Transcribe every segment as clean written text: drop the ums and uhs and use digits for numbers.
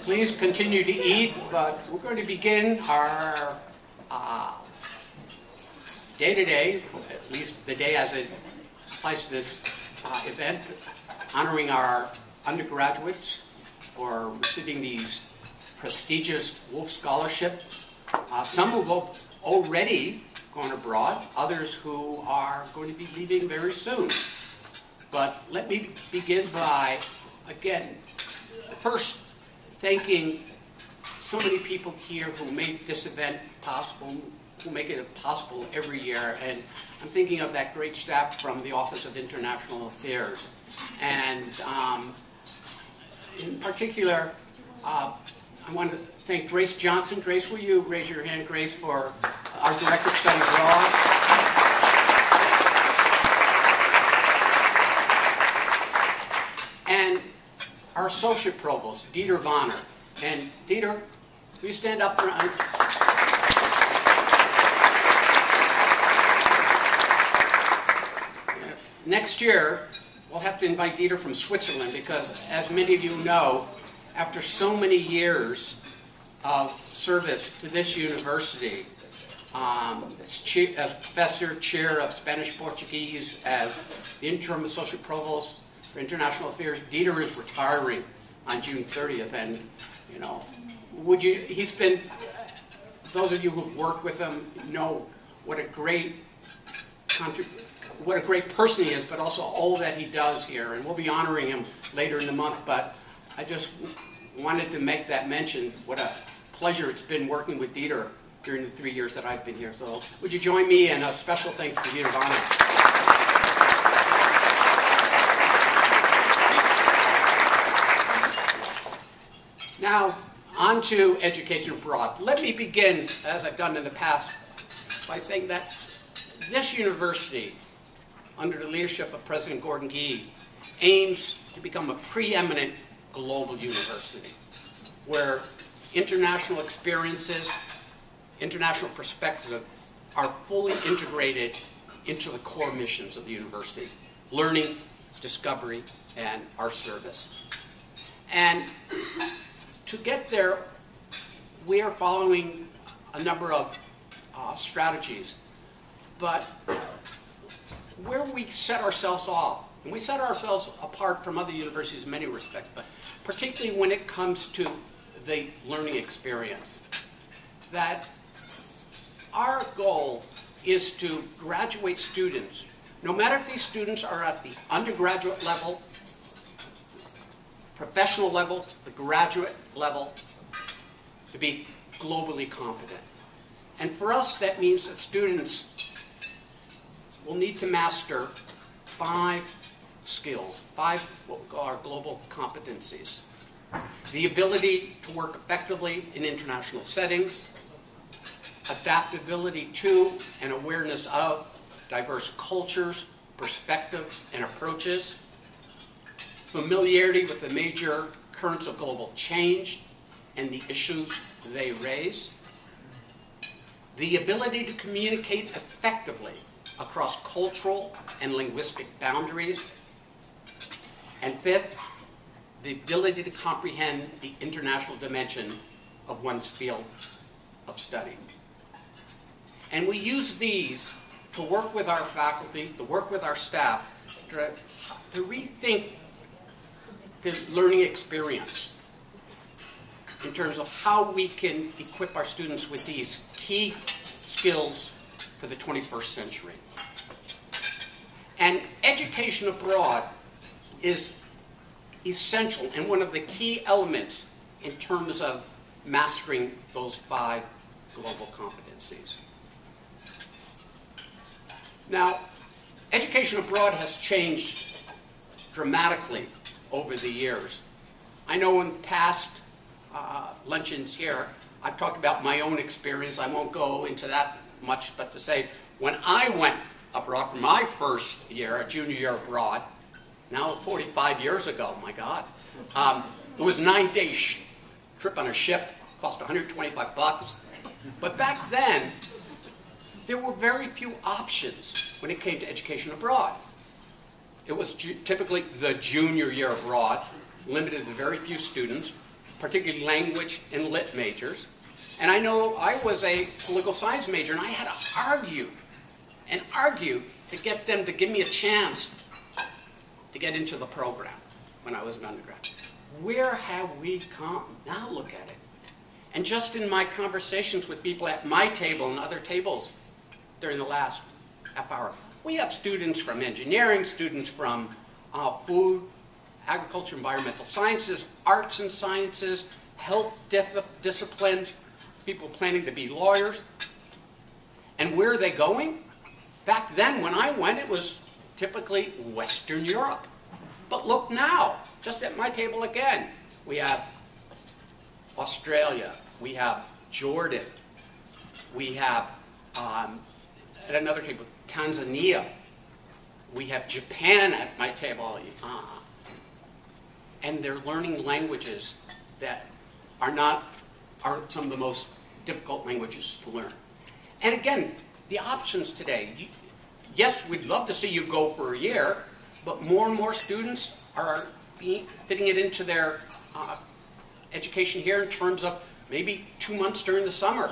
Please continue to eat, but we're going to begin our day-to-day, at least the day as it applies to this event, honoring our undergraduates for receiving these prestigious Wolfe scholarships. Some who have already gone abroad, others who are going to be leaving very soon. But let me begin by, again, first thanking so many people here who make this event possible, who make it possible every year. And I'm thinking of that great staff from the Office of International Affairs. And in particular, I want to thank Grace Johnson. Grace, will you raise your hand, Grace, for our Director of Study Abroad? And our Associate Provost, Dieter Vonner. And Dieter, will you stand up for Next year, we'll have to invite Dieter from Switzerland because, as many of you know, after so many years of service to this university, as professor, chair of Spanish Portuguese, as the interim associate provost for international affairs, Dieter is retiring on June 30th, and you know, he's been, those of you who've worked with him know what a great person he is, but also all that he does here, and we'll be honoring him later in the month. But I just wanted to make that mention, what a pleasure it's been working with Dieter during the 3 years that I've been here. So would you join me in a special thanks to Dieter Vonner. Now, on to education abroad. Let me begin, as I've done in the past, by saying that this university, under the leadership of President Gordon Gee, aims to become a preeminent global university, where international experiences, international perspectives are fully integrated into the core missions of the university: learning, discovery, and our service. And to get there, we are following a number of strategies. But where we set ourselves off, and we set ourselves apart from other universities in many respects, but particularly when it comes to the learning experience, that our goal is to graduate students, no matter if these students are at the undergraduate level, professional level, the graduate level, to be globally competent. And for us, that means that students will need to master 5 skills, 5 what we call our global competencies. The ability to work effectively in international settings, adaptability to and awareness of diverse cultures, perspectives, and approaches, familiarity with the major currents of global change and the issues they raise, the ability to communicate effectively across cultural and linguistic boundaries, and 5th, the ability to comprehend the international dimension of one's field of study. And we use these to work with our faculty, to work with our staff, to rethink the learning experience in terms of how we can equip our students with these key skills for the 21st century. And education abroad is essential and one of the key elements in terms of mastering those 5 global competencies. Now, education abroad has changed dramatically over the years. I know in past luncheons here, I've talked about my own experience. I won't go into that much, but to say, when I went abroad for my first year, a junior year abroad, now 45 years ago, my God, it was a 9-day trip on a ship, cost $125. But back then, there were very few options when it came to education abroad. It was typically the junior year abroad, limited to very few students, particularly language and lit majors. And I know I was a political science major, and I had to argue and argue to get them to give me a chance to get into the program when I was an undergrad. Where have we come? Now look at it. And just in my conversations with people at my table and other tables during the last half hour, we have students from engineering, students from food, agriculture, environmental sciences, arts and sciences, health disciplines, people planning to be lawyers. And where are they going? Back then, when I went, it was typically Western Europe. But look now, just at my table again, we have Australia, we have Jordan, we have, at another table, Tanzania, we have Japan at my table, and they're learning languages that are some of the most difficult languages to learn. And again, the options today, yes, we'd love to see you go for a year, but more and more students are fitting it into their education here in terms of maybe 2 months during the summer,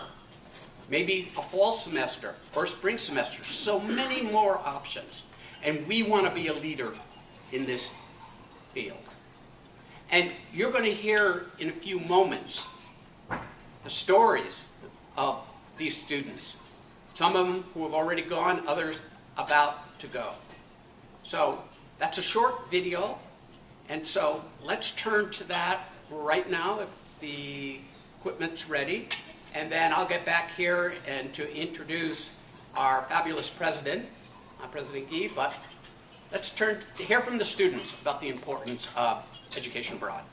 maybe a fall semester or a spring semester. So many more options. And we want to be a leader in this field. And you're going to hear in a few moments the stories of these students. Some of them who have already gone, others about to go. So that's a short video. And so let's turn to that right now if the equipment's ready. And then I'll get back here and to introduce our fabulous president, President Guy. But let's turn to hear from the students about the importance of education abroad.